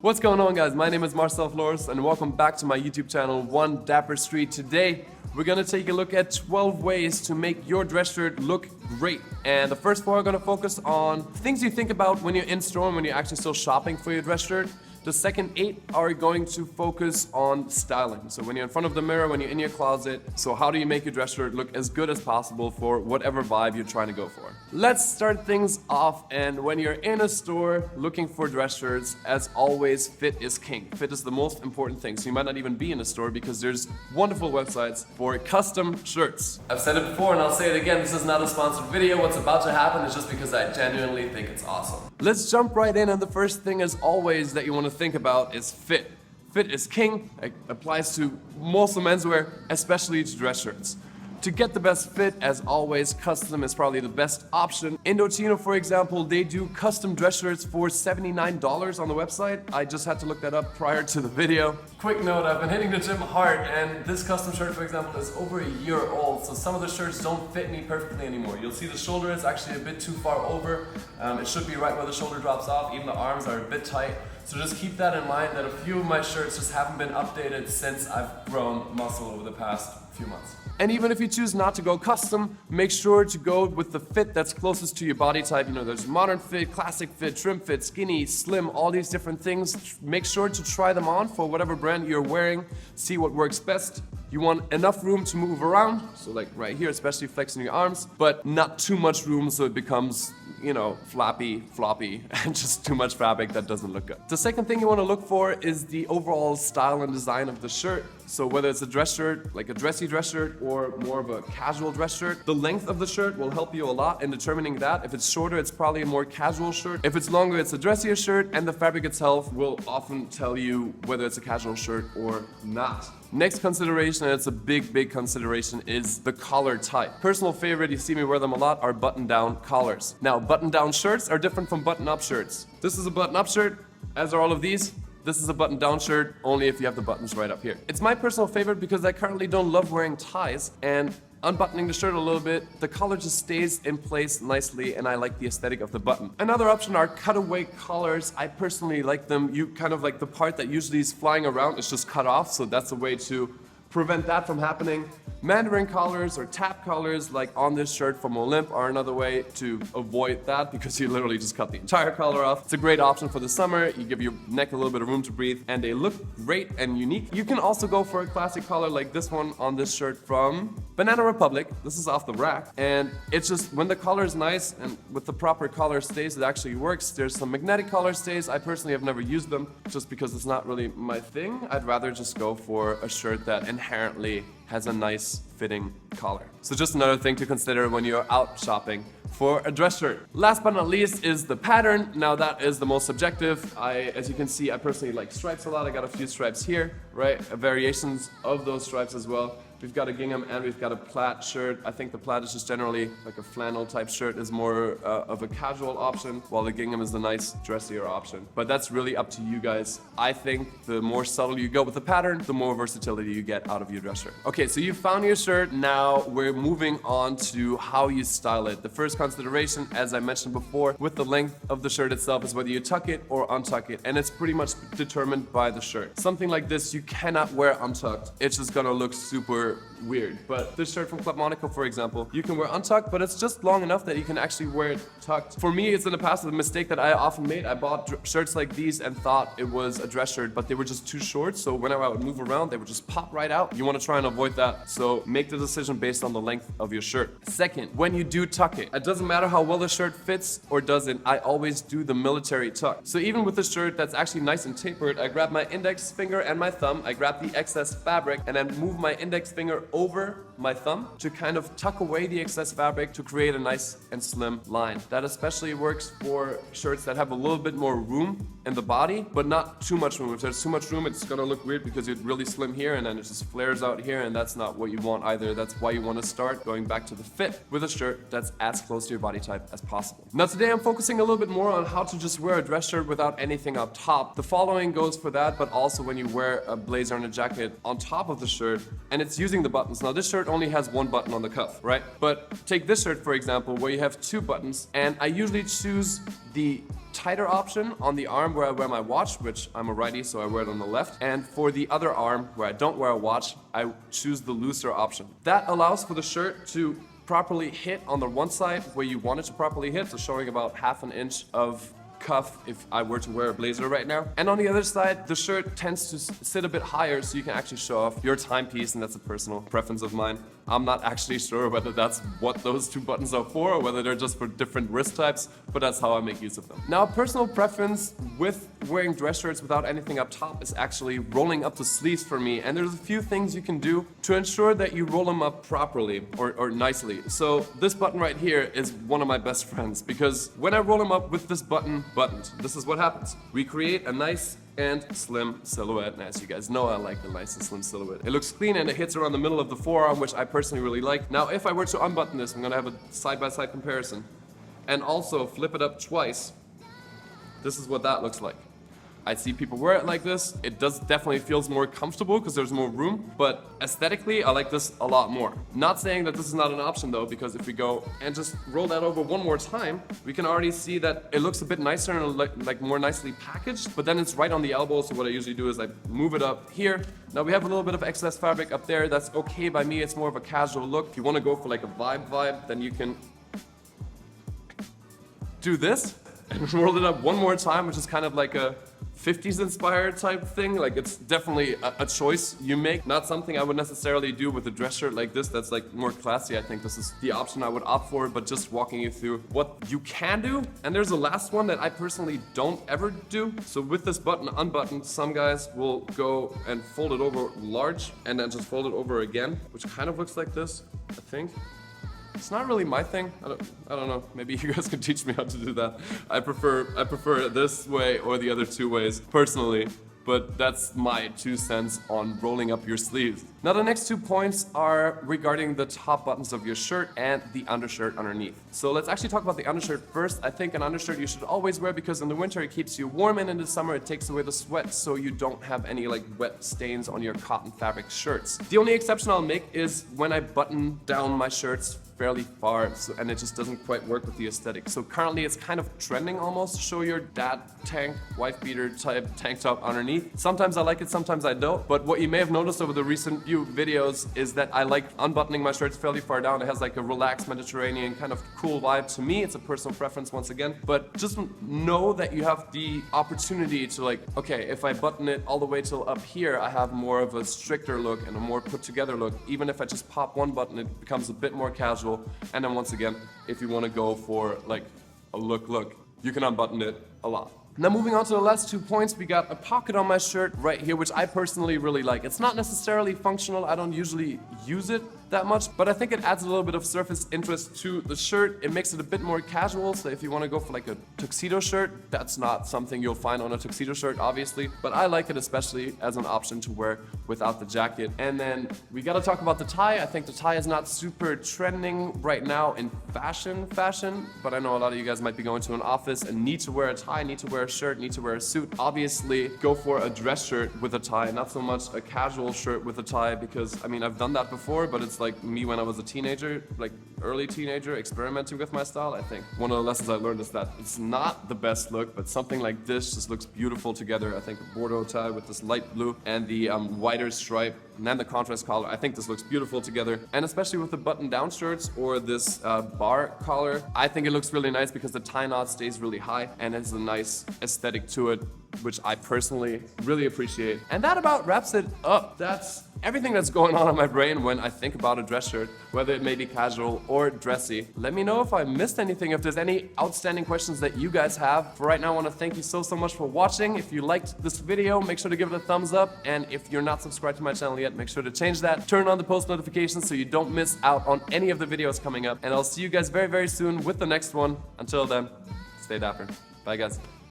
What's going on, guys? My name is Marcel Flores and welcome back to my YouTube channel, One Dapper Street. Today, we're gonna take a look at 12 ways to make your dress shirt look great. And the first 4 are gonna focus on things you think about when you're in store and when you're actually still shopping for your dress shirt. The second 8 are going to focus on styling. So when you're in front of the mirror, when you're in your closet, so how do you make your dress shirt look as good as possible for whatever vibe you're trying to go for? Let's start things off, and when you're in a store looking for dress shirts, as always, fit is king. Fit is the most important thing. So you might not even be in a store because there's wonderful websites for custom shirts. I've said it before and I'll say it again, this is not a sponsored video. What's about to happen is just because I genuinely think it's awesome. Let's jump right in, and the first thing as always that you want to think about is fit. Fit is king. It applies to most of menswear, especially to dress shirts. To get the best fit, as always, custom is probably the best option. Indochino, for example, they do custom dress shirts for $79 on the website. I just had to look that up prior to the video. Quick note, I've been hitting the gym hard, and this custom shirt, for example, is over a year old, so some of the shirts don't fit me perfectly anymore. You'll see the shoulder is actually a bit too far over. It should be right where the shoulder drops off. Even the arms are a bit tight. So just keep that in mind, that a few of my shirts just haven't been updated since I've grown muscle over the past few months. And even if you choose not to go custom, make sure to go with the fit that's closest to your body type. You know, there's modern fit, classic fit, trim fit, skinny, slim, all these different things. Make sure to try them on for whatever brand you're wearing, see what works best. You want enough room to move around, so like right here, especially flexing your arms, but not too much room so it becomes, you know, flappy, floppy, and just too much fabric that doesn't look good. The second thing you want to look for is the overall style and design of the shirt. So whether it's a dress shirt, like a dressy dress shirt, or more of a casual dress shirt, the length of the shirt will help you a lot in determining that. If it's shorter, it's probably a more casual shirt. If it's longer, it's a dressier shirt, and the fabric itself will often tell you whether it's a casual shirt or not. Next consideration, and it's a big consideration, is the collar type. Personal favorite, you see me wear them a lot, are button-down collars. Now, button-down shirts are different from button-up shirts. This is a button-up shirt, as are all of these. This is a button-down shirt, only if you have the buttons right up here. It's my personal favorite because I currently don't love wearing ties, and unbuttoning the shirt a little bit, the collar just stays in place nicely, and I like the aesthetic of the button. Another option are cutaway collars. I personally like them. You kind of like the part that usually is flying around is just cut off, so that's a way to prevent that from happening. Mandarin collars or tap collars, like on this shirt from Olymp, are another way to avoid that because you literally just cut the entire collar off. It's a great option for the summer. You give your neck a little bit of room to breathe, and they look great and unique. You can also go for a classic collar like this one on this shirt from Banana Republic. This is off the rack, and it's just when the collar is nice and with the proper collar stays, it actually works. There's some magnetic collar stays. I personally have never used them just because it's not really my thing. I'd rather just go for a shirt that inherently has a nice fitting collar. So just another thing to consider when you're out shopping for a dress shirt. Last but not least is the pattern. Now that is the most subjective. As you can see, I personally like stripes a lot. I got a few stripes here, right? Variations of those stripes as well. We've got a gingham and we've got a plaid shirt. I think the plaid is just generally like a flannel type shirt, is more of a casual option, while the gingham is the nice dressier option. But that's really up to you guys. I think the more subtle you go with the pattern, the more versatility you get out of your dress shirt. Okay, so you found your shirt. Now we're moving on to how you style it. The first consideration, as I mentioned before, with the length of the shirt itself is whether you tuck it or untuck it, and it's pretty much determined by the shirt. Something like this you cannot wear untucked. It's just gonna look super weird. But this shirt from Club Monaco, for example, you can wear untucked, but it's just long enough that you can actually wear it tucked. For me, it's in the past a mistake that I often made. I bought shirts like these and thought it was a dress shirt, but they were just too short, so whenever I would move around, they would just pop right out. You want to try and avoid that, so make the decision based on the length of your shirt. Second, when you do tuck it, it doesn't matter how well the shirt fits or doesn't, I always do the military tuck. So even with a shirt that's actually nice and tapered, I grab my index finger and my thumb, I grab the excess fabric, and then move my index finger over my thumb to kind of tuck away the excess fabric to create a nice and slim line. That especially works for shirts that have a little bit more room in the body, but not too much room. If there's too much room, it's gonna look weird because it's really slim here and then it just flares out here, and that's not what you want either. That's why you want to start going back to the fit with a shirt that's as close to your body type as possible. Now today I'm focusing a little bit more on how to just wear a dress shirt without anything up top. The following goes for that, but also when you wear a blazer and a jacket on top of the shirt and it's using the buttons. Now this shirt only has one button on the cuff, right? But take this shirt for example, where you have two buttons, and I usually choose the tighter option on the arm where I wear my watch, which I'm a righty, so I wear it on the left. And for the other arm where I don't wear a watch, I choose the looser option. That allows for the shirt to properly hit on the one side where you want it to properly hit, so showing about 1/2 inch of cuff if I were to wear a blazer right now. And on the other side, the shirt tends to sit a bit higher so you can actually show off your timepiece, and that's a personal preference of mine. I'm not actually sure whether that's what those 2 buttons are for or whether they're just for different wrist types, but that's how I make use of them. Now, a personal preference with wearing dress shirts without anything up top is actually rolling up the sleeves for me, and there's a few things you can do to ensure that you roll them up properly or nicely. So this button right here is one of my best friends, because when I roll them up with this button buttoned, this is what happens. We create a nice and slim silhouette, and as you guys know, I like the nice and slim silhouette. It looks clean and it hits around the middle of the forearm, which I personally really like. Now, if I were to unbutton this, I'm gonna have a side-by-side comparison, and also flip it up twice. This is what that looks like. I see people wear it like this. It does definitely feels more comfortable because there's more room, but aesthetically, I like this a lot more. Not saying that this is not an option though, because if we go and just roll that over one more time, we can already see that it looks a bit nicer and like more nicely packaged, but then it's right on the elbow. So what I usually do is I move it up here. Now we have a little bit of excess fabric up there. That's okay by me. It's more of a casual look. If you want to go for like a vibe, then you can do this and roll it up one more time, which is kind of like a 50s inspired type thing. Like, it's definitely a choice you make. Not something I would necessarily do with a dress shirt like this that's like more classy. I think this is the option I would opt for, but just walking you through what you can do. And there's a last one that I personally don't ever do. So with this button unbuttoned, some guys will go and fold it over large and then just fold it over again, which kind of looks like this, I think. It's not really my thing. I don't know. Maybe you guys can teach me how to do that. I prefer this way or the other 2 ways personally, but that's my 2 cents on rolling up your sleeves. Now the next 2 points are regarding the top buttons of your shirt and the undershirt underneath. So let's actually talk about the undershirt first. I think an undershirt you should always wear because in the winter it keeps you warm, and in the summer it takes away the sweat so you don't have any like wet stains on your cotton fabric shirts. The only exception I'll make is when I button down my shirts fairly far, and it just doesn't quite work with the aesthetic. So currently it's kind of trending almost to show your dad tank, wife beater type tank top underneath. Sometimes I like it, sometimes I don't. But what you may have noticed over the recent few videos is that I like unbuttoning my shirts fairly far down. It has like a relaxed Mediterranean kind of cool vibe to me. It's a personal preference once again. But just know that you have the opportunity to like, okay, if I button it all the way till up here, I have more of a stricter look and a more put together look. Even if I just pop one button, it becomes a bit more casual. And then once again, if you want to go for like a look, you can unbutton it a lot. Now moving on to the last 2 points, we got a pocket on my shirt right here, which I personally really like. It's not necessarily functional, I don't usually use it that much, but I think it adds a little bit of surface interest to the shirt. It makes it a bit more casual, so if you want to go for like a tuxedo shirt, that's not something you'll find on a tuxedo shirt, obviously, but I like it especially as an option to wear without the jacket. And then we gotta talk about the tie. I think the tie is not super trending right now in fashion, but I know a lot of you guys might be going to an office and need to wear a tie, need to wear a shirt, need to wear a suit. Obviously, go for a dress shirt with a tie, not so much a casual shirt with a tie, because I mean, I've done that before, but it's like me when I was a teenager, like early teenager, experimenting with my style. I think one of the lessons I learned is that it's not the best look, but something like this just looks beautiful together. I think a Bordeaux tie with this light blue and the wider stripe and then the contrast collar. I think this looks beautiful together, and especially with the button-down shirts or this bar collar, I think it looks really nice because the tie knot stays really high and has a nice aesthetic to it, which I personally really appreciate. And that about wraps it up. That's everything that's going on in my brain when I think about a dress shirt, whether it may be casual or dressy. Let me know if I missed anything, if there's any outstanding questions that you guys have. For right now, I want to thank you so much for watching. If you liked this video, make sure to give it a thumbs up. And if you're not subscribed to my channel yet, make sure to change that. Turn on the post notifications so you don't miss out on any of the videos coming up. And I'll see you guys very, very soon with the next one. Until then, stay dapper. Bye, guys.